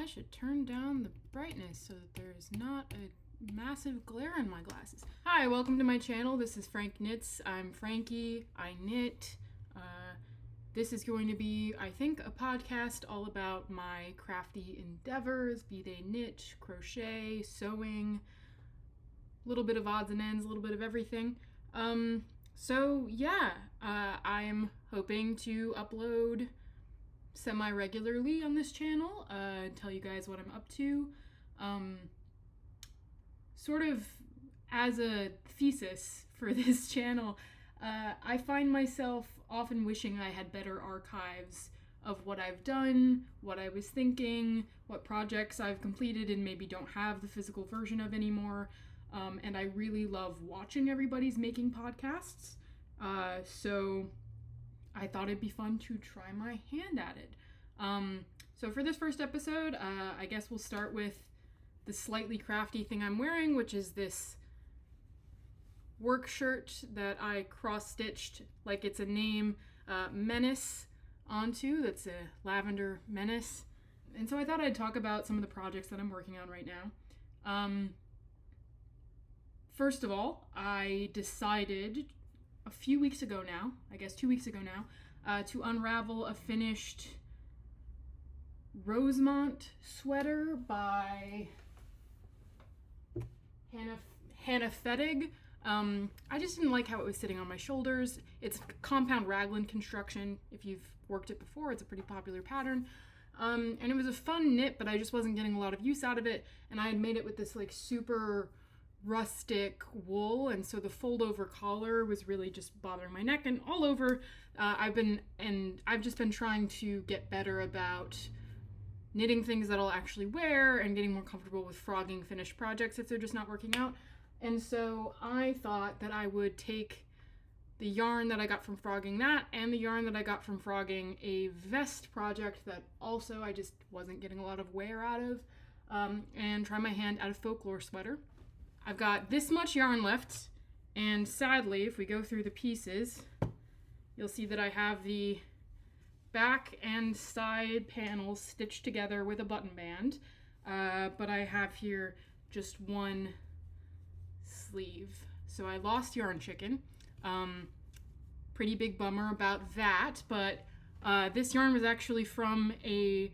I should turn down the brightness so that there's not a massive glare in my glasses. Hi, welcome to my channel. This is Frank Knits. I'm Frankie. I knit. This is going to be, I think, a podcast all about my crafty endeavors, be they knit, crochet, sewing, a little bit of odds and ends, a little bit of everything. I'm hoping to upload semi-regularly on this channel, tell you guys what I'm up to. Sort of as a thesis for this channel, I find myself often wishing I had better archives of what I've done, what I was thinking, what projects I've completed and maybe don't have the physical version of anymore. And I really love watching everybody's making podcasts. So I thought it'd be fun to try my hand at it. So for this first episode, I guess we'll start with the slightly crafty thing I'm wearing, which is this work shirt that I cross-stitched like it's a name, Menace, onto. That's a lavender menace. And so I thought I'd talk about some of the projects that I'm working on right now. First of all, I decided a few weeks ago now, I guess 2 weeks ago now, to unravel a finished Rosemont sweater by Hannah Fettig. I just didn't like how it was sitting on my shoulders. It's compound raglan construction. If you've worked it before, it's a pretty popular pattern. And it was a fun knit, but I just wasn't getting a lot of use out of it. And I had made it with this like super rustic wool, and so the fold over collar was really just bothering my neck and all over. I've just been trying to get better about knitting things that I'll actually wear and getting more comfortable with frogging finished projects if they're just not working out. And so I thought that I would take the yarn that I got from frogging that and the yarn that I got from frogging a vest project that also I just wasn't getting a lot of wear out of, and try my hand at a folklore sweater. I've got this much yarn left, and sadly, if we go through the pieces, you'll see that I have the back and side panels stitched together with a button band, but I have here just one sleeve. So I lost Yarn Chicken. Pretty big bummer about that, but this yarn was actually from a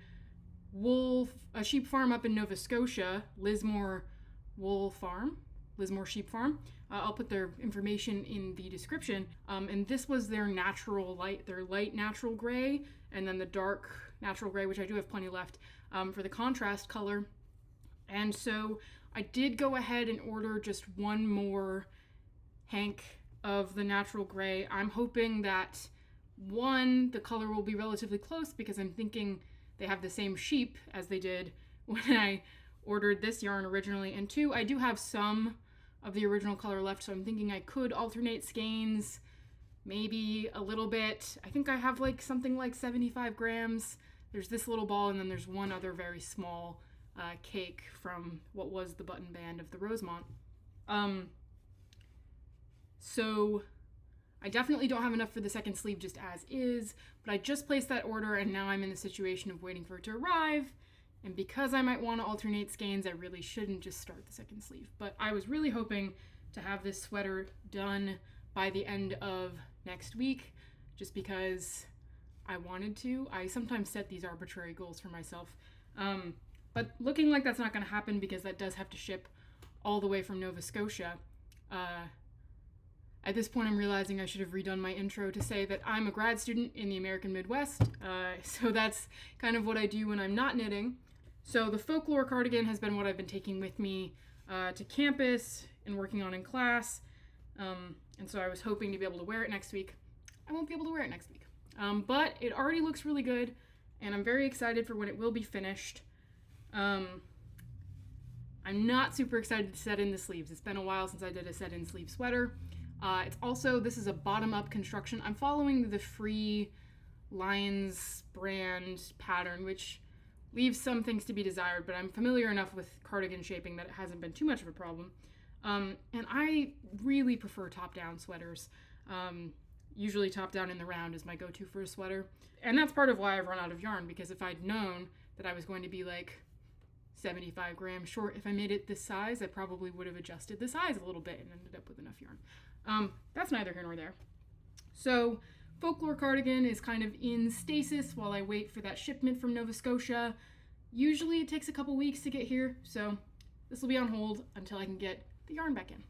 sheep farm up in Nova Scotia, Lismore Sheep Farm. I'll put their information in the description. And this was their light natural gray, and then the dark natural gray, which I do have plenty left, for the contrast color. And so I did go ahead and order just one more hank of the natural gray. I'm hoping that the color will be relatively close because I'm thinking they have the same sheep as they did when I ordered this yarn originally, and two, I do have some of the original color left, so I'm thinking I could alternate skeins, maybe a little bit. I think I have something like 75 grams. There's this little ball, and then there's one other very small cake from what was the button band of the Rosemont. So I definitely don't have enough for the second sleeve just as is, but I just placed that order, and now I'm in the situation of waiting for it to arrive. And because I might want to alternate skeins, I really shouldn't just start the second sleeve. But I was really hoping to have this sweater done by the end of next week, just because I wanted to. I sometimes set these arbitrary goals for myself. But looking like that's not going to happen because that does have to ship all the way from Nova Scotia. At this point, I'm realizing I should have redone my intro to say that I'm a grad student in the American Midwest. So that's kind of what I do when I'm not knitting. So the folklore cardigan has been what I've been taking with me to campus and working on in class. And so I was hoping to be able to wear it next week. I won't be able to wear it next week. But it already looks really good, and I'm very excited for when it will be finished. I'm not super excited to set in the sleeves. It's been a while since I did a set-in sleeve sweater. This is a bottom-up construction. I'm following the Free Lions brand pattern, which leaves some things to be desired, but I'm familiar enough with cardigan shaping that it hasn't been too much of a problem. And I really prefer top-down sweaters. Usually top-down in the round is my go-to for a sweater. And that's part of why I've run out of yarn, because if I'd known that I was going to be 75 grams short. If I made it this size, I probably would have adjusted the size a little bit and ended up with enough yarn. That's neither here nor there. So Folklore cardigan is kind of in stasis while I wait for that shipment from Nova Scotia. Usually it takes a couple weeks to get here, so this will be on hold until I can get the yarn back in.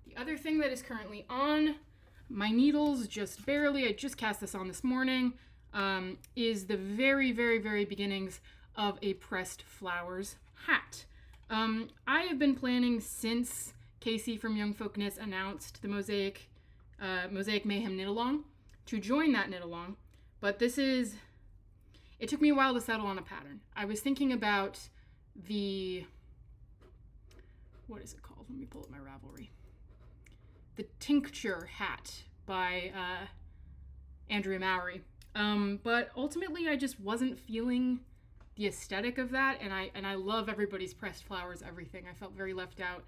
The other thing that is currently on my needles, just barely, I just cast this on this morning, is the very, very, very beginnings of a pressed flowers hat. I have been planning since Casey from Young Folk Knits announced the Mosaic Mayhem knit along to join that knit along, but it took me a while to settle on a pattern. I was thinking about what is it called? Let me pull up my Ravelry. The Tincture hat by Andrea Mowry. But ultimately I just wasn't feeling the aesthetic of that, and I love everybody's pressed flowers everything. I felt very left out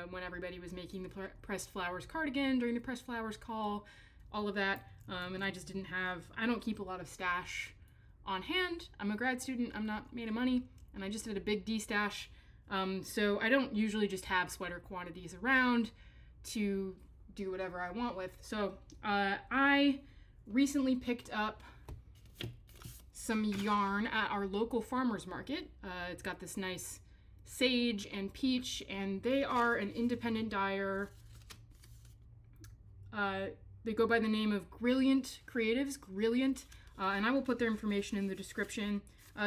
when everybody was making the pressed flowers cardigan during the pressed flowers call, all of that, and I just I don't keep a lot of stash on hand. I'm a grad student, I'm not made of money, and I just did a big D-stash, so I don't usually just have sweater quantities around to do whatever I want with. So I recently picked up some yarn at our local farmers market. It's got this nice sage and peach, and they are an independent dyer. They go by the name of Brilliant Creatives, Brilliant, and I will put their information in the description.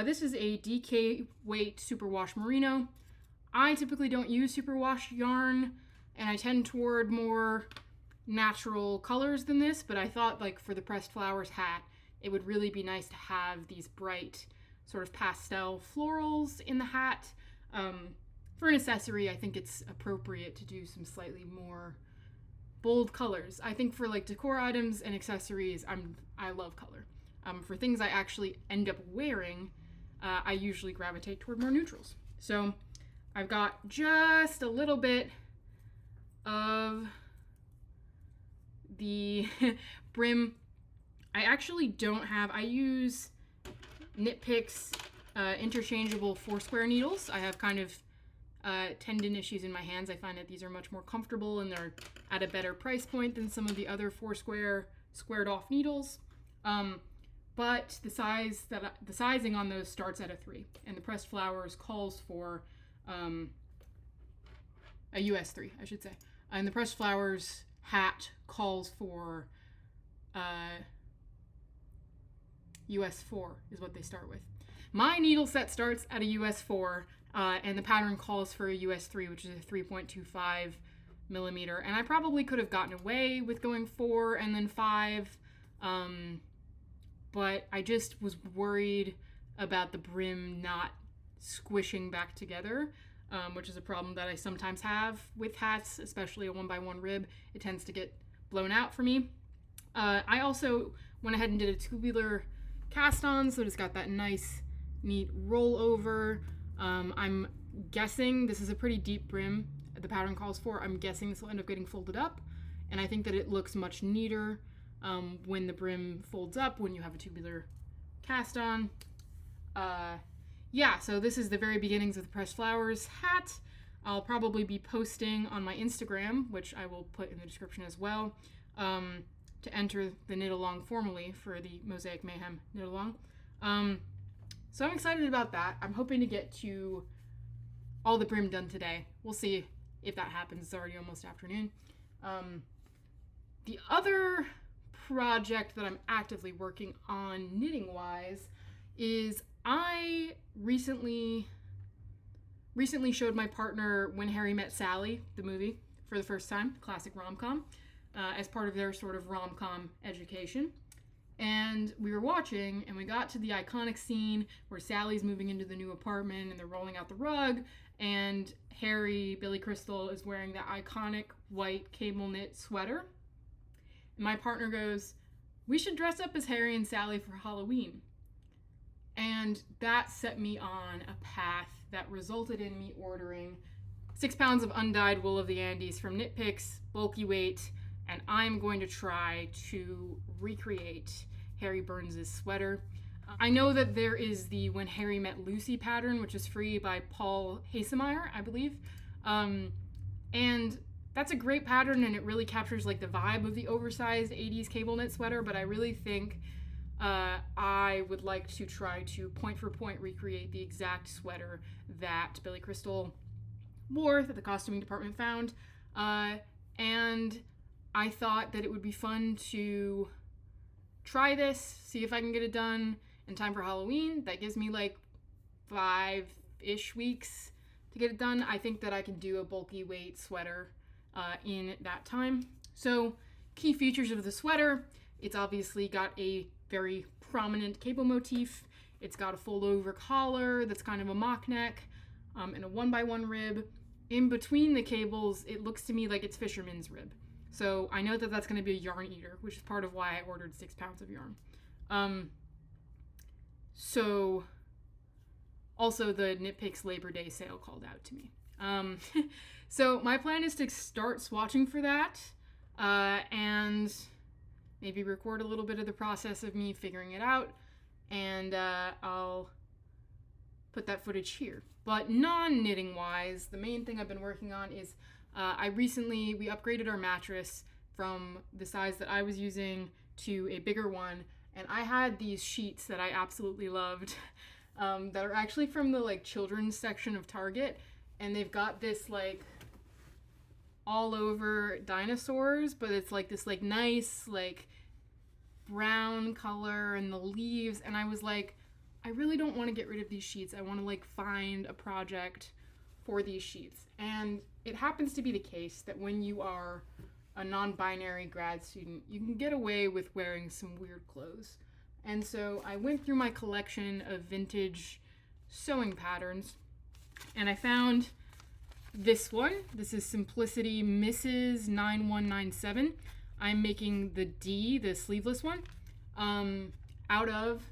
This is a DK weight superwash merino. I typically don't use superwash yarn, and I tend toward more natural colors than this, but I thought, like, for the pressed flowers hat, it would really be nice to have these bright sort of pastel florals in the hat. For an accessory, I think it's appropriate to do some slightly more bold colors. I think for like decor items and accessories, I love color. For things I actually end up wearing, I usually gravitate toward more neutrals. So I've got just a little bit of the brim. I actually don't have, I use Knit Picks interchangeable 4-square needles. I have kind of tendon issues in my hands. I find that these are much more comfortable and they're at a better price point than some of the other 4-square squared off needles. But the sizing on those starts at a 3, and the pressed flowers calls for a US 3, I should say. And the pressed flowers hat calls for US 4 is what they start with. My needle set starts at a US 4, and the pattern calls for a US 3, which is a 3.25 millimeter. And I probably could have gotten away with going 4 and then 5, but I just was worried about the brim not squishing back together, which is a problem that I sometimes have with hats, especially a 1x1 rib. It tends to get blown out for me. I also went ahead and did a tubular cast on, so it's got that nice, neat rollover. I'm guessing this is a pretty deep brim the pattern calls for. I'm guessing this will end up getting folded up, and I think that it looks much neater when the brim folds up when you have a tubular cast on. Yeah, so this is the very beginnings of the pressed flowers hat. I'll probably be posting on my Instagram, which I will put in the description as well, to enter the knit along formally for the Mosaic Mayhem knit along. So I'm excited about that. I'm hoping to get to all the brim done today. We'll see if that happens. It's already almost afternoon. The other project that I'm actively working on knitting wise is I recently showed my partner When Harry Met Sally, the movie, for the first time, classic rom-com, as part of their sort of rom-com education. And we were watching, and we got to the iconic scene where Sally's moving into the new apartment and they're rolling out the rug, and Harry, Billy Crystal, is wearing that iconic white cable knit sweater. And my partner goes, "We should dress up as Harry and Sally for Halloween." And that set me on a path that resulted in me ordering 6 pounds of undyed wool of the Andes from Knit Picks, bulky weight, and I'm going to try to recreate Harry Burns' sweater. I know that there is the When Harry Met Lucy pattern, which is free by Paul Hasemeyer, I believe. And that's a great pattern, and it really captures like the vibe of the oversized 80s cable knit sweater, but I really think I would like to try to point for point recreate the exact sweater that Billy Crystal wore, that the costuming department found. And I thought that it would be fun to try this, see if I can get it done in time for Halloween. That gives me like 5-ish weeks to get it done. I think that I can do a bulky weight sweater in that time. So, key features of the sweater: it's obviously got a very prominent cable motif. It's got a fold over collar that's kind of a mock neck, and a 1x1 rib. In between the cables, it looks to me like it's fisherman's rib. So I know that that's going to be a yarn eater, which is part of why I ordered 6 pounds of yarn. So also the Knit Picks Labor Day sale called out to me. So my plan is to start swatching for that, and maybe record a little bit of the process of me figuring it out, and I'll put that footage here. But non-knitting wise, the main thing I've been working on is we upgraded our mattress from the size that I was using to a bigger one, and I had these sheets that I absolutely loved that are actually from the like children's section of Target, and they've got this like all over dinosaurs, but it's like this like nice like brown color and the leaves, and I was like, I really don't want to get rid of these sheets. I want to like find a project for these sheets. And it happens to be the case that when you are a non-binary grad student, you can get away with wearing some weird clothes. And so I went through my collection of vintage sewing patterns, and I found this one. This is Simplicity Mrs. 9197. I'm making the D, the sleeveless one, out of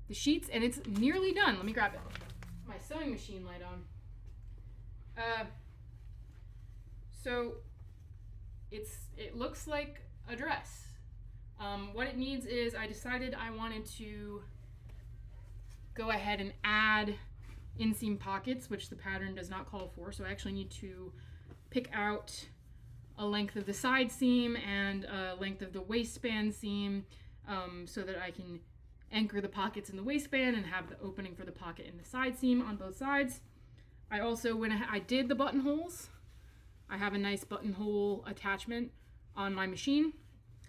the sheets, and it's nearly done. Let me grab it. My sewing machine light on. So it looks like a dress. What it needs is, I decided I wanted to go ahead and add inseam pockets, which the pattern does not call for. So I actually need to pick out a length of the side seam and a length of the waistband seam, so that I can anchor the pockets in the waistband and have the opening for the pocket in the side seam on both sides. I also I did the buttonholes. I have a nice buttonhole attachment on my machine.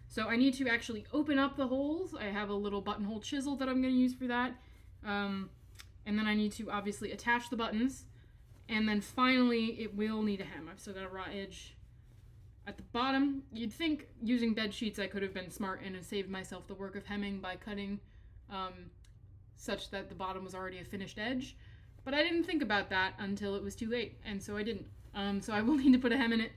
So I need to actually open up the holes. I have a little buttonhole chisel that I'm going to use for that. And then I need to obviously attach the buttons. And then finally, it will need a hem. I've still got a raw edge at the bottom. You'd think using bed sheets I could have been smart and have saved myself the work of hemming by cutting such that the bottom was already a finished edge. But I didn't think about that until it was too late, and so I didn't. So I will need to put a hem in it.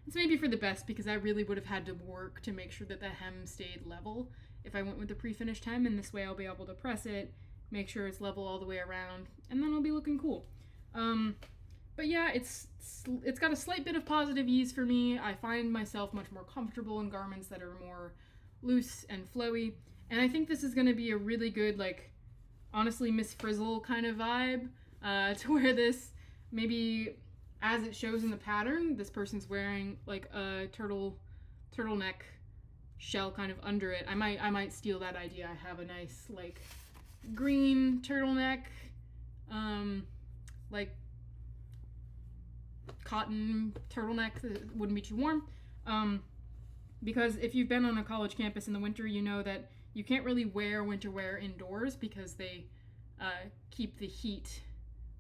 It's maybe for the best, because I really would have had to work to make sure that the hem stayed level if I went with the pre-finished hem, and this way I'll be able to press it, make sure it's level all the way around, and then it'll be looking cool. But yeah, it's got a slight bit of positive ease for me. I find myself much more comfortable in garments that are more loose and flowy, and I think this is going to be a really good, like, honestly Miss Frizzle kind of vibe, to wear this. Maybe as it shows in the pattern, this person's wearing like a turtleneck shell kind of under it. I might steal that idea. I have a nice like green turtleneck, like cotton turtleneck that wouldn't be too warm. Because if you've been on a college campus in the winter, you know that you can't really wear winter wear indoors because they keep the heat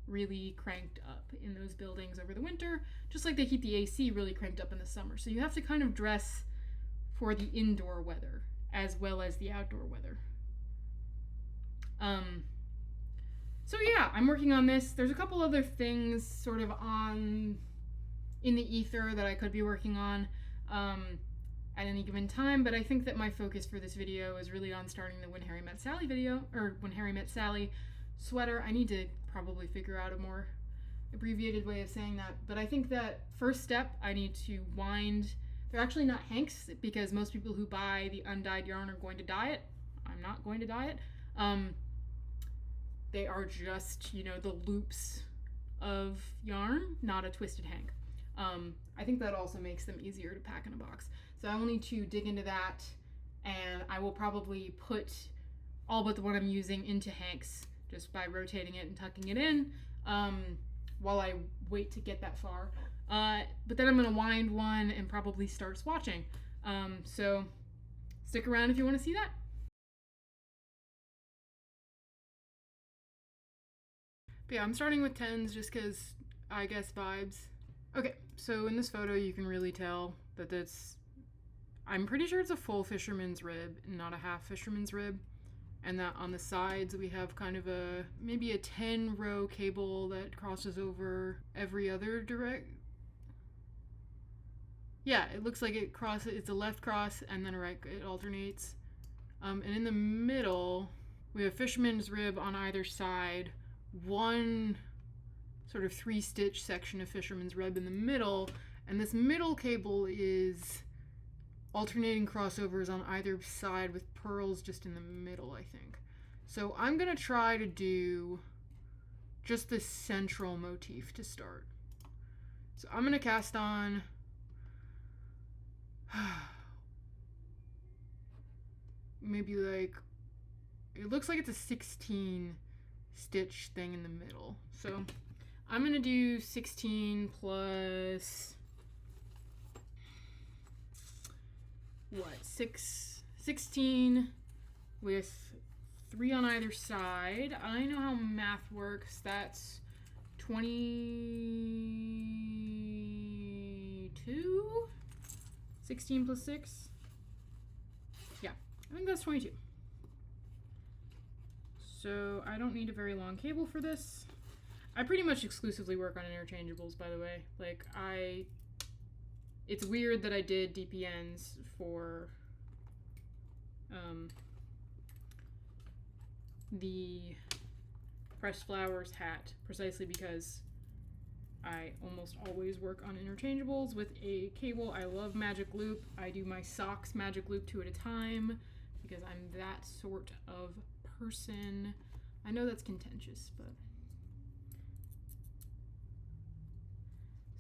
really cranked up in those buildings over the winter, just like they keep the AC really cranked up in the summer. So you have to kind of dress for the indoor weather as well as the outdoor weather. So yeah, I'm working on this. There's a couple other things sort of in the ether that I could be working on at any given time, but I think that my focus for this video is really on starting the When Harry Met Sally video, or When Harry Met Sally sweater. I need to probably figure out a more abbreviated way of saying that, but I think that first step, I need to wind. They're actually not hanks, because most people who buy the undyed yarn are going to dye it. I'm not going to dye it. They are just, you know, the loops of yarn, not a twisted hank. I think that also makes them easier to pack in a box. So I will need to dig into that, and I will probably put all but the one I'm using into hanks just by rotating it and tucking it in while I wait to get that far. But then I'm going to wind one and probably start swatching. So stick around if you want to see that. But yeah, I'm starting with 10s just because I guess vibes. Okay, so in this photo you can really tell that I'm pretty sure it's a full fisherman's rib, not a half fisherman's rib. And that on the sides we have kind of maybe a 10-row cable that crosses over every other direct. Yeah, it looks like it's a left cross and then a right, it alternates. And in the middle, we have fisherman's rib on either side, one sort of 3-stitch section of fisherman's rib in the middle, and this middle cable is alternating crossovers on either side with purls just in the middle, I think. So I'm gonna try to do just the central motif to start. So I'm gonna cast on maybe like, it looks like it's a 16 stitch thing in the middle. So I'm gonna do 16 plus 16 with 3 on either side. I know how math works. That's 22. 16 plus 6. Yeah, I think that's 22. So I don't need a very long cable for this. I pretty much exclusively work on interchangeables, by the way. Like, it's weird that I did DPNs for the pressed flowers hat, precisely because I almost always work on interchangeables with a cable. I love magic loop. I do my socks magic loop 2 at a time because I'm that sort of person. I know that's contentious, but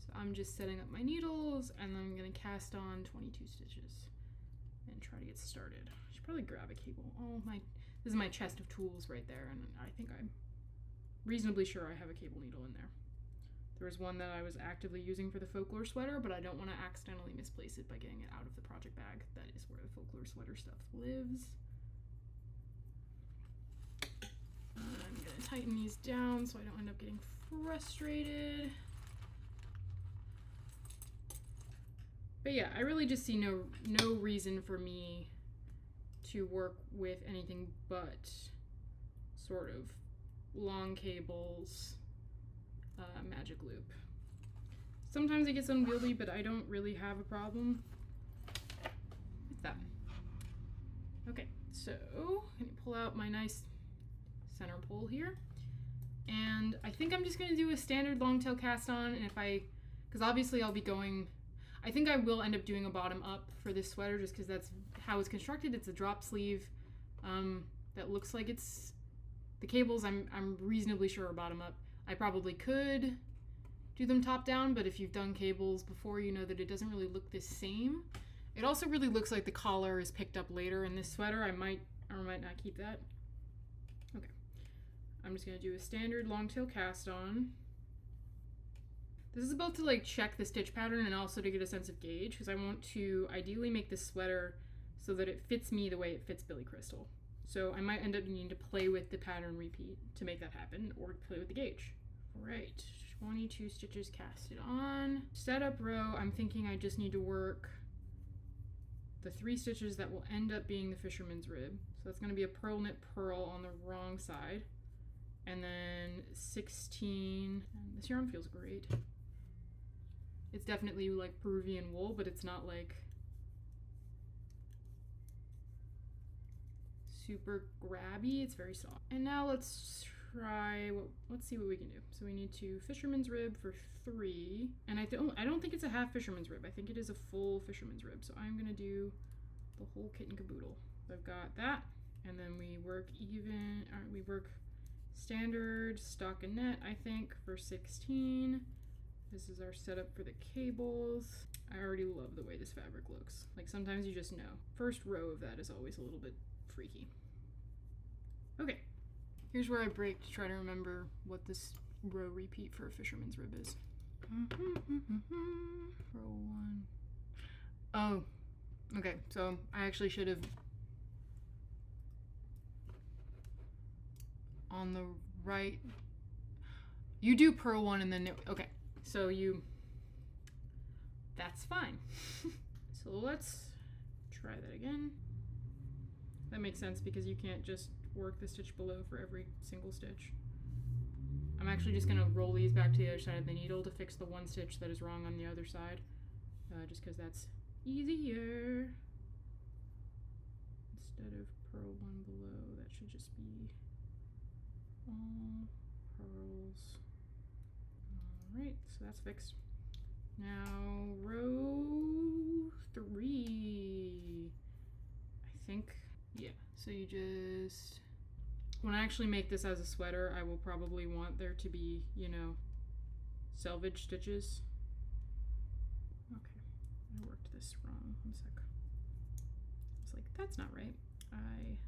so I'm just setting up my needles and then I'm gonna cast on 22 stitches and try to get started. I should probably grab a cable. This is my chest of tools right there, and I think I'm reasonably sure I have a cable needle in there. There was one that I was actively using for the folklore sweater, but I don't want to accidentally misplace it by getting it out of the project bag. That is where the folklore sweater stuff lives. I'm going to tighten these down so I don't end up getting frustrated. But yeah, I really just see no reason for me to work with anything but sort of long cables, magic loop. Sometimes it gets unwieldy, but I don't really have a problem with that. Okay, so I'm gonna pull out my nice center pole here, and I think I'm just gonna do a standard long tail cast on, and because obviously I'll be going, I think I will end up doing a bottom up for this sweater just because that's how it's constructed. It's a drop sleeve that looks like it's, the cables I'm reasonably sure are bottom up. I probably could do them top down, but if you've done cables before, you know that it doesn't really look the same. It also really looks like the collar is picked up later in this sweater. I might or might not keep that. Okay, I'm just gonna do a standard long tail cast on. This is both to like check the stitch pattern and also to get a sense of gauge, because I want to ideally make this sweater so that it fits me the way it fits Billy Crystal. So I might end up needing to play with the pattern repeat to make that happen, or play with the gauge. All right, 22 stitches casted on. Setup row, I'm thinking I just need to work the 3 stitches that will end up being the fisherman's rib. So that's gonna be a purl knit purl on the wrong side. And then 16, and this yarn feels great. It's definitely like Peruvian wool, but it's not like super grabby. It's very soft. And now let's see what we can do. So we need to fisherman's rib for 3, and I don't think it's a half fisherman's rib. I think it is a full fisherman's rib. So I'm gonna do the whole kit and caboodle. So I've got that, and then we work even, we work standard stockinette, I think, for 16. This is our setup for the cables. I already love the way this fabric looks. Like, sometimes you just know. First row of that is always a little bit freaky. Okay, here's where I break to try to remember what this row repeat for a fisherman's rib is. Row 1. Oh, okay, so I actually should have, on the right, you do purl 1 and then, okay, so you, that's fine. So let's try that again. That makes sense because you can't just work the stitch below for every single stitch. I'm actually just gonna roll these back to the other side of the needle to fix the one stitch that is wrong on the other side, just because that's easier. Instead of purl 1 below, that should just be all pearls. Alright, so that's fixed. Now row 3, I think. Yeah, so you just, when I actually make this as a sweater, I will probably want there to be, you know, selvage stitches. Okay, I worked this wrong. 1 sec. I was like, that's not right. I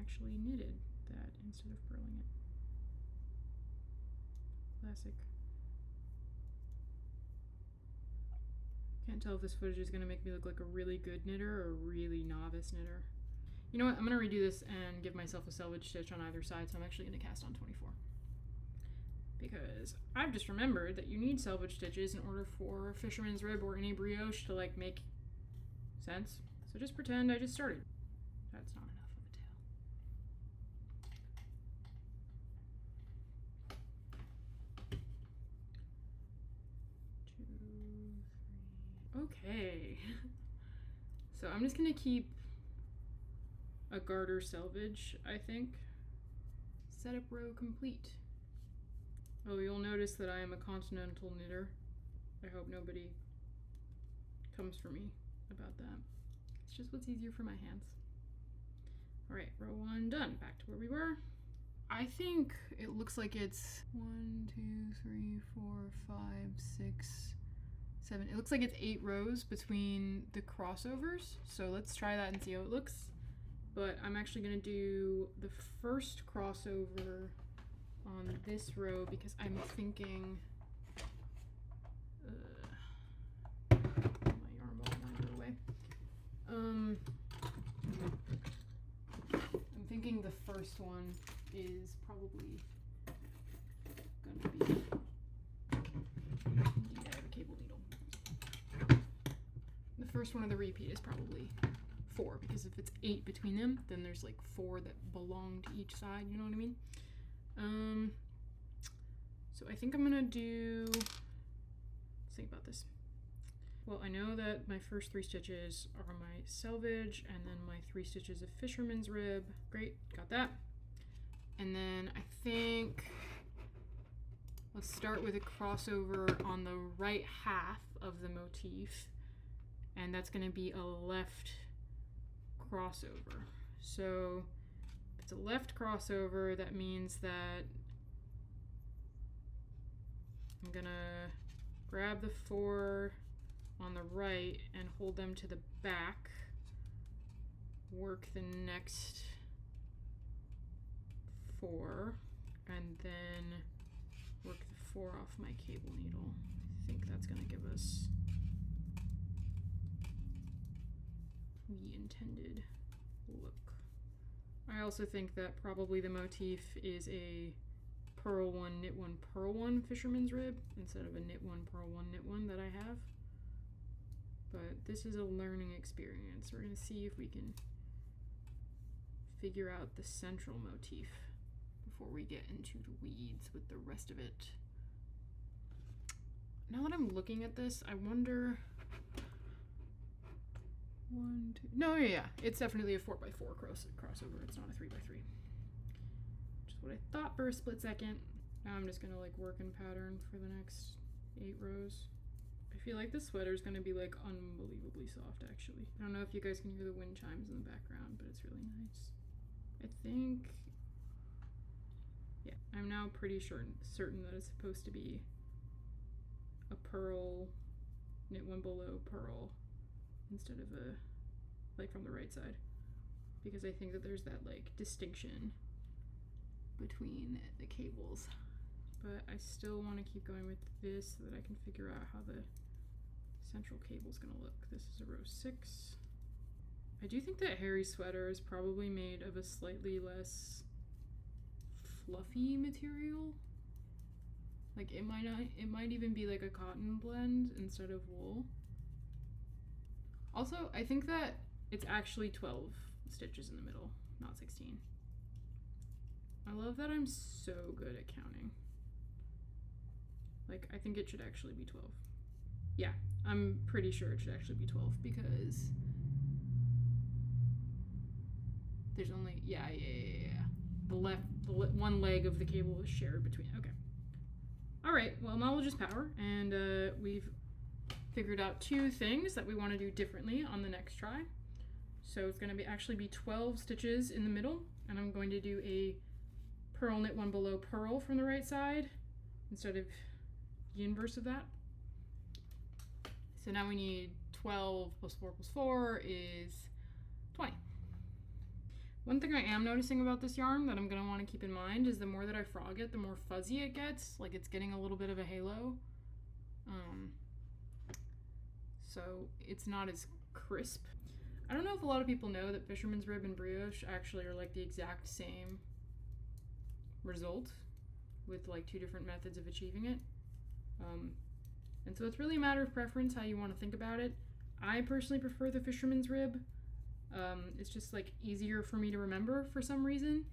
actually knitted that instead of purling it. Classic. Can't tell if this footage is gonna make me look like a really good knitter or a really novice knitter. You know what, I'm gonna redo this and give myself a selvage stitch on either side, so I'm actually gonna cast on 24. Because I've just remembered that you need selvage stitches in order for fisherman's rib or any brioche to like make sense. So just pretend I just started. That's not enough of a tail. 2, 3. Okay. So I'm just gonna keep a garter selvage, I think. Setup row complete. Oh, you'll notice that I am a continental knitter. I hope nobody comes for me about that. It's just what's easier for my hands. All right, row 1 done. Back to where we were. I think it looks like it's 1, 2, 3, 4, 5, 6, 7. It looks like it's 8 rows between the crossovers. So let's try that and see how it looks. But I'm actually gonna do the first crossover on this row because I'm thinking, my yarn won't wander away. I'm thinking the first one is probably gonna be, indeed I have a cable needle. The first one of the repeat is probably 4, because if it's 8 between them, then there's like 4 that belong to each side, you know what I mean? So I think I'm gonna do, let's think about this. Well, I know that my first 3 stitches are my selvage, and then my 3 stitches of fisherman's rib. Great, got that. And then I think, let's start with a crossover on the right half of the motif, and that's gonna be a left crossover. So if it's a left crossover, that means that I'm gonna grab the 4 on the right and hold them to the back, work the next 4, and then work the 4 off my cable needle. I think that's gonna give us the intended look. I also think that probably the motif is a purl 1, knit 1, purl 1 fisherman's rib instead of a knit 1, purl 1, knit 1 that I have. But this is a learning experience. We're gonna see if we can figure out the central motif before we get into the weeds with the rest of it. Now that I'm looking at this, I wonder, 1, 2, no, yeah, it's definitely a 4x4 crossover. It's not a 3x3. Which is what I thought for a split second. Now I'm just gonna like work in pattern for the next 8 rows. I feel like this sweater is gonna be like unbelievably soft actually. I don't know if you guys can hear the wind chimes in the background, but it's really nice. I think, yeah, I'm now pretty certain that it's supposed to be a purl, knit one below purl, instead of a, like from the right side, because I think that there's that like distinction between the cables. But I still want to keep going with this so that I can figure out how the central cable is going to look. This is a row 6. I do think that Harry's sweater is probably made of a slightly less fluffy material. Like it might even be like a cotton blend instead of wool. Also, I think that it's actually 12 stitches in the middle, not 16. I love that I'm so good at counting. Like, I think it should actually be 12. Yeah, I'm pretty sure it should actually be 12 because there's only, yeah. The one leg of the cable is shared between, okay. All right, well, knowledge is power, and we've figured out 2 things that we want to do differently on the next try. So it's going to actually be 12 stitches in the middle, and I'm going to do a purl knit one below purl from the right side instead of the inverse of that. So now we need 12 plus 4 plus 4 is 20. One thing I am noticing about this yarn that I'm going to want to keep in mind is the more that I frog it, the more fuzzy it gets. Like it's getting a little bit of a halo. So it's not as crisp. I don't know if a lot of people know that fisherman's rib and brioche actually are like the exact same result with like 2 different methods of achieving it. And so it's really a matter of preference how you want to think about it. I personally prefer the fisherman's rib. It's just like easier for me to remember for some reason.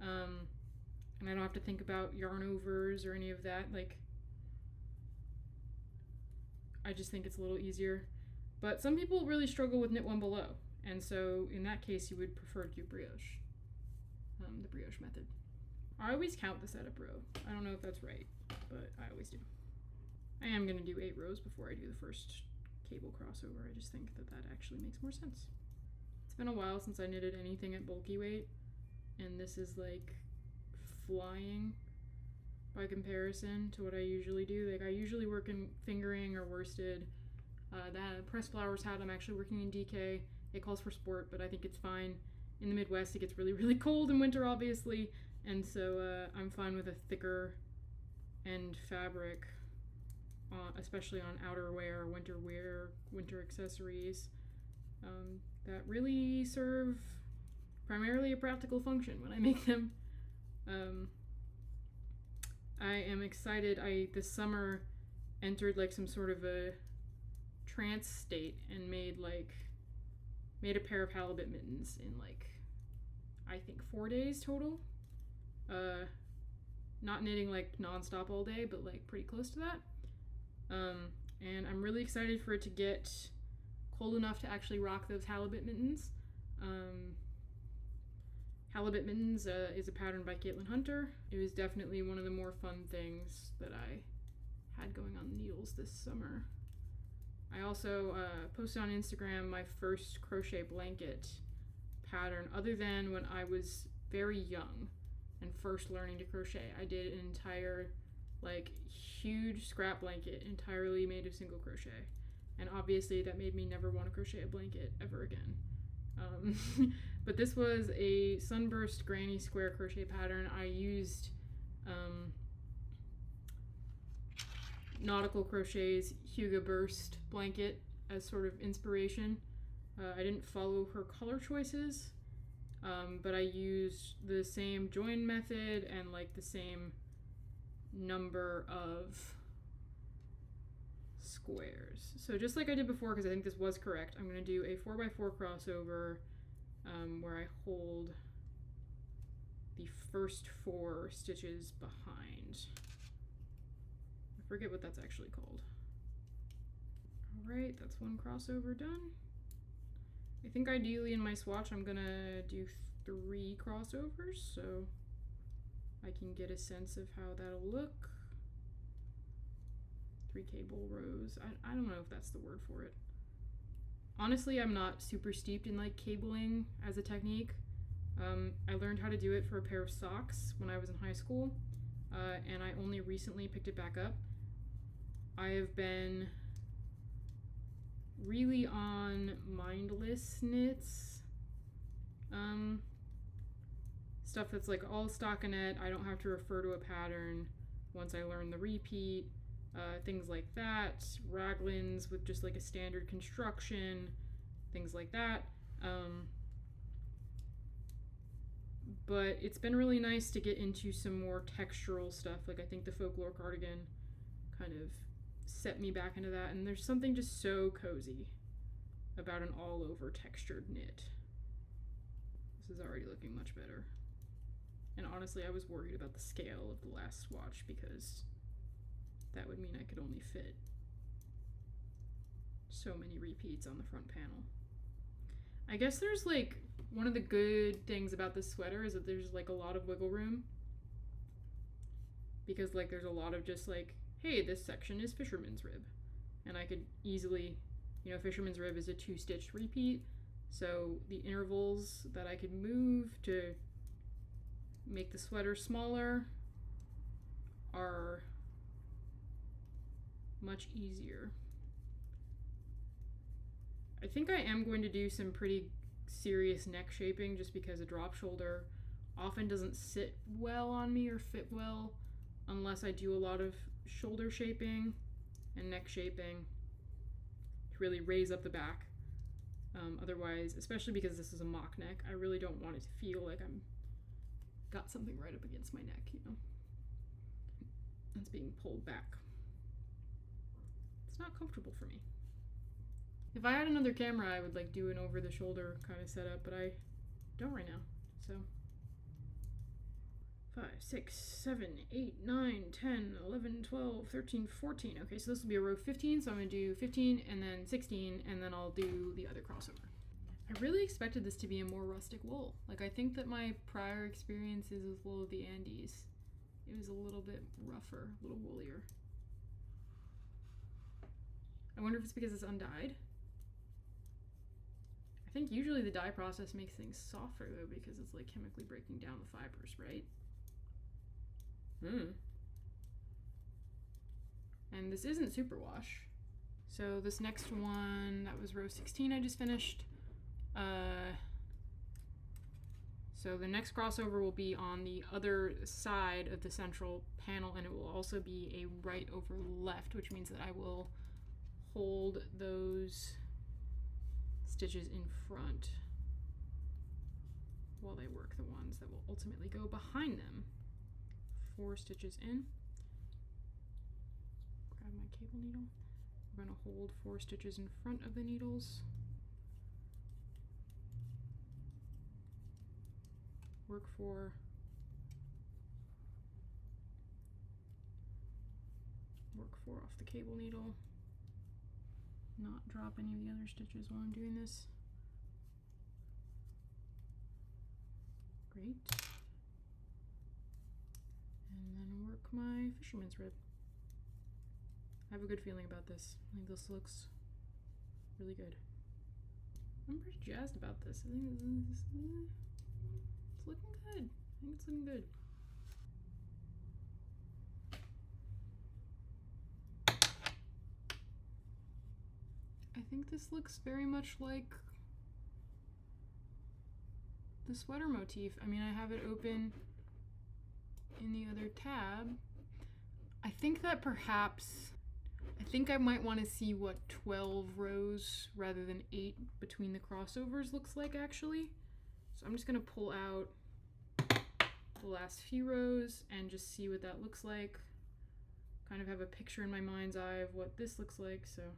And I don't have to think about yarn overs or any of that. Like, I just think it's a little easier. But some people really struggle with knit one below. And so in that case, you would prefer to do brioche, the brioche method. I always count the setup row. I don't know if that's right, but I always do. I am going to do 8 rows before I do the first cable crossover. I just think that that actually makes more sense. It's been a while since I knitted anything at bulky weight, and this is like flying by comparison to what I usually do. Like I usually work in fingering or worsted. That pressed flowers hat, I'm actually working in DK. It calls for sport, but I think it's fine. In the Midwest, it gets really, really cold in winter, obviously, and so I'm fine with a thicker end fabric, especially on outerwear, winter wear, winter accessories that really serve primarily a practical function when I make them. I am excited. I this summer entered like some sort of a trance state and made a pair of halibut mittens in like I think 4 days total. Not knitting like nonstop all day, but like pretty close to that. And I'm really excited for it to get cold enough to actually rock those halibut mittens. Halibut mittens is a pattern by Caitlin Hunter. It was definitely one of the more fun things that I had going on the needles this summer. I also posted on Instagram my first crochet blanket pattern, other than when I was very young and first learning to crochet. I did an entire like huge scrap blanket entirely made of single crochet, and obviously that made me never want to crochet a blanket ever again. But this was a sunburst granny square crochet pattern. I used Nautical Crochet's Huga Burst blanket as sort of inspiration. I didn't follow her color choices, but I used the same join method and like the same number of squares. So just like I did before, because I think this was correct, I'm going to do a 4x4 crossover where I hold the first 4 stitches behind. I forget what that's actually called. Alright, that's one crossover done. I think ideally in my swatch I'm gonna do 3 crossovers so I can get a sense of how that'll look. 3 cable rows. I don't know if that's the word for it. Honestly, I'm not super steeped in like cabling as a technique. I learned how to do it for a pair of socks when I was in high school, and I only recently picked it back up. I have been really on mindless knits, stuff that's like all stockinette. I don't have to refer to a pattern once I learn the repeat, things like that, raglans with just like a standard construction, things like that. But it's been really nice to get into some more textural stuff. Like I think the folklore cardigan kind of set me back into that, and there's something just so cozy about an all-over textured knit. This is already looking much better. And honestly, I was worried about the scale of the last swatch because that would mean I could only fit so many repeats on the front panel. I guess there's like, one of the good things about this sweater is that there's like a lot of wiggle room, because like there's a lot of just like, hey, this section is fisherman's rib, and I could easily, fisherman's rib is a 2-stitched repeat, so the intervals that I could move to make the sweater smaller are much easier. I think I am going to do some pretty serious neck shaping, just because a drop shoulder often doesn't sit well on me or fit well unless I do a lot of shoulder shaping and neck shaping to really raise up the back. Otherwise, especially because this is a mock neck, I really don't want it to feel like I'm got something right up against my neck, That's being pulled back. It's not comfortable for me. If I had another camera, I would like do an over the shoulder kind of setup, but I don't right now. So 5, 6, 7, 8, 9, 10, 11, 12, 13, 14. Okay, so this will be a row 15, so I'm going to do 15 and then 16, and then I'll do the other crossover. I really expected this to be a more rustic wool. Like, I think that my prior experiences with wool of the Andes, it was a little bit rougher, a little woolier. I wonder if it's because it's undyed. I think usually the dye process makes things softer though, because it's like chemically breaking down the fibers, right? And this isn't superwash. So this next one, that was row 16 I just finished. So the next crossover will be on the other side of the central panel, and it will also be a right over left, which means that I will hold those stitches in front while they work the ones that will ultimately go behind them. 4 stitches in. Grab my cable needle. We're going to hold 4 stitches in front of the needles. Work 4. Work 4 off the cable needle. Not drop any of the other stitches while I'm doing this. Great. And then work my fisherman's rib. I have a good feeling about this. I think this looks really good. I'm pretty jazzed about this. I think it's looking good. I think it's looking good. I think this looks very much like the sweater motif. I mean, I have it open in the other tab. I think that perhaps, I think I might want to see what 12 rows rather than 8 between the crossovers looks like actually. So I'm just going to pull out the last few rows and just see what that looks like. Kind of have a picture in my mind's eye of what this looks like, so I'm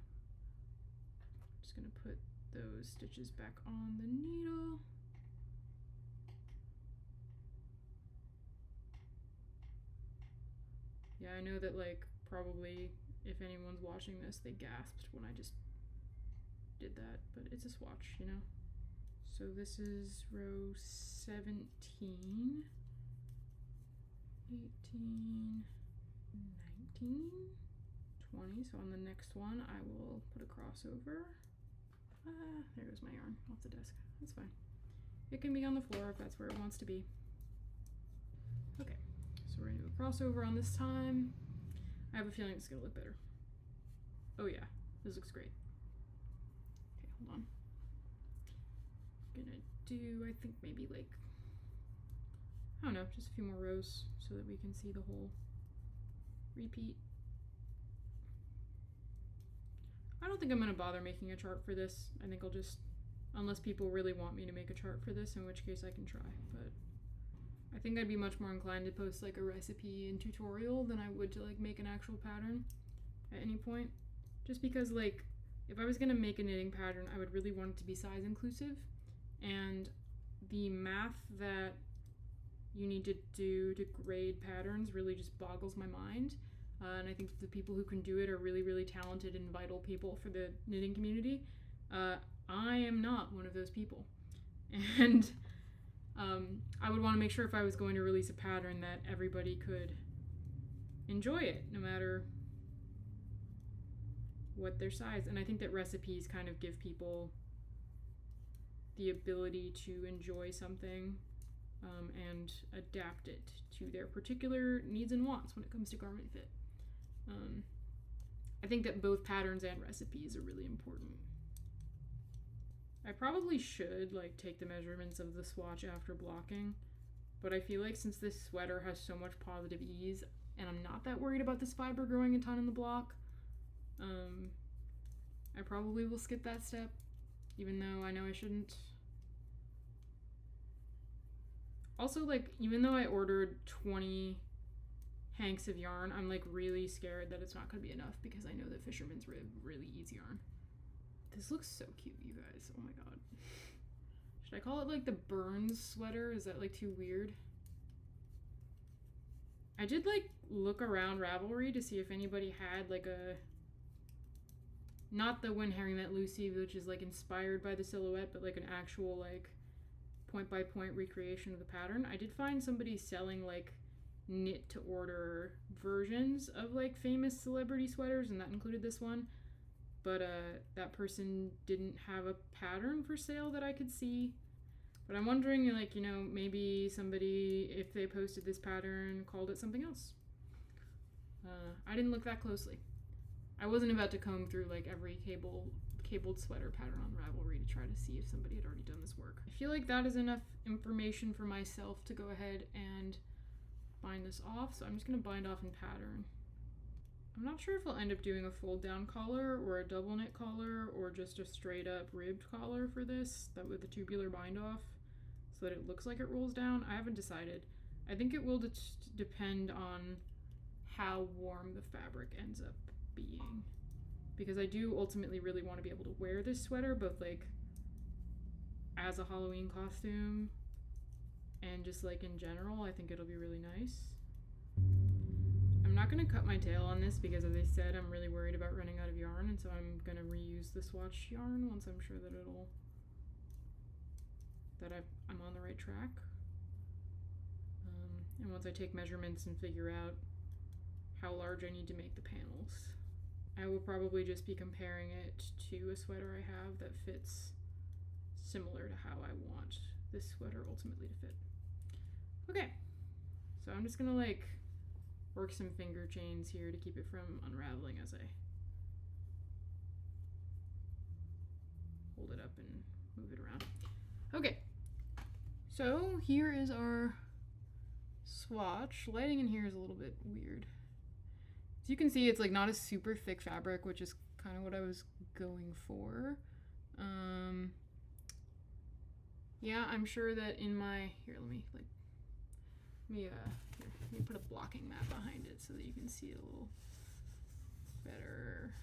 just going to put those stitches back on the needle. Yeah, I know that like probably if anyone's watching this, they gasped when I just did that, but it's a swatch, you know? So this is row 17, 18, 19, 20. So on the next one, I will put a crossover. There goes my yarn off the desk. That's fine. it can be on the floor if that's where it wants to be. Okay, so we're gonna do a crossover on this time. I have a feeling it's gonna look better. Oh yeah, this looks great. Okay, hold on. Gonna do, I think maybe like, I don't know, just a few more rows so that we can see the whole repeat. I don't think I'm gonna bother making a chart for this. I think I'll just, unless people really want me to make a chart for this, in which case I can try, but I think I'd be much more inclined to post like a recipe and tutorial than I would to like make an actual pattern at any point. Just because like, if I was gonna make a knitting pattern, I would really want it to be size inclusive, and the math that you need to do to grade patterns really just boggles my mind. And I think the people who can do it are really, really talented and vital people for the knitting community. I am not one of those people. And I would want to make sure if I was going to release a pattern that everybody could enjoy it, no matter what their size. And I think that recipes kind of give people the ability to enjoy something and adapt it to their particular needs and wants when it comes to garment fit. I think that both patterns and recipes are really important. I probably should like take the measurements of the swatch after blocking, but I feel like since this sweater has so much positive ease and I'm not that worried about this fiber growing a ton in the block, I probably will skip that step, even though I know I shouldn't. Also, like, even though I ordered 20 hanks of yarn, I'm like really scared that it's not going to be enough because I know that Fisherman's Rib really easy yarn. This looks so cute, you guys. Oh my god. Should I call it like the Burns sweater? Is that like too weird? I did like look around Ravelry to see if anybody had like a, not the When Harry Met Lucy, which is like inspired by the silhouette, but like an actual like point by point recreation of the pattern. I did find somebody selling like knit to order versions of like famous celebrity sweaters, and that included this one, but that person didn't have a pattern for sale that I could see. But I'm wondering, like, you know, maybe somebody, if they posted this pattern, called it something else. I didn't look that closely. I wasn't about to comb through like every cabled sweater pattern on Ravelry to try to see if somebody had already done this work. I feel like that is enough information for myself to go ahead and bind this off, so I'm just going to bind off in pattern. I'm not sure if I'll end up doing a fold down collar or a double knit collar or just a straight up ribbed collar for this, that with the tubular bind off, so that it looks like it rolls down. I haven't decided. I think it will depend on how warm the fabric ends up being, because I do ultimately really want to be able to wear this sweater both like as a Halloween costume and just like in general. I think it'll be really nice. I'm not going to cut my tail on this because, as I said, I'm really worried about running out of yarn, and so I'm going to reuse the swatch yarn once I'm sure that I'm on the right track. And once I take measurements and figure out how large I need to make the panels. I will probably just be comparing it to a sweater I have that fits similar to how I want this sweater ultimately to fit. Okay, so I'm just gonna like work some finger chains here to keep it from unraveling as I hold it up and move it around. Okay, so here is our swatch. Lighting in here is a little bit weird. As you can see, it's like not a super thick fabric, which is kind of what I was going for. Yeah, I'm sure that in my, here, let me put a blocking mat behind it so that you can see it a little better.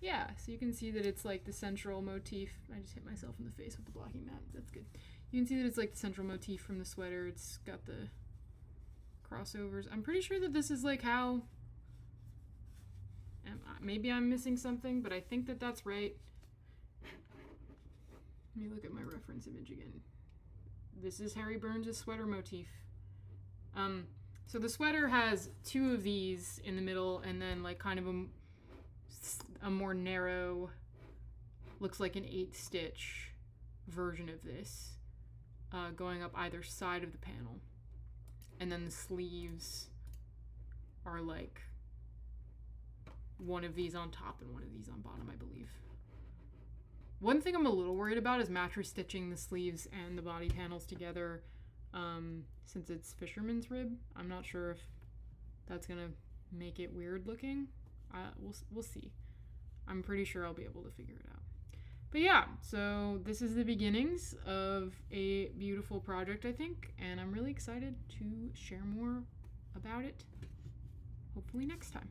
Yeah, so you can see that it's like the central motif. I just hit myself in the face with the blocking mat. That's good. You can see that it's like the central motif from the sweater. It's got the crossovers. I'm pretty sure that this is like how, maybe I'm missing something, but I think that that's right. Let me look at my reference image again. This is Harry Burns' sweater motif. So the sweater has two of these in the middle, and then like kind of a more narrow, looks like an 8 stitch version of this going up either side of the panel. And then the sleeves are like one of these on top and one of these on bottom, I believe. One thing I'm a little worried about is mattress stitching the sleeves and the body panels together, since it's fisherman's rib. I'm not sure if that's gonna make it weird looking. We'll see. I'm pretty sure I'll be able to figure it out. But yeah, so this is the beginnings of a beautiful project, I think, and I'm really excited to share more about it, hopefully next time.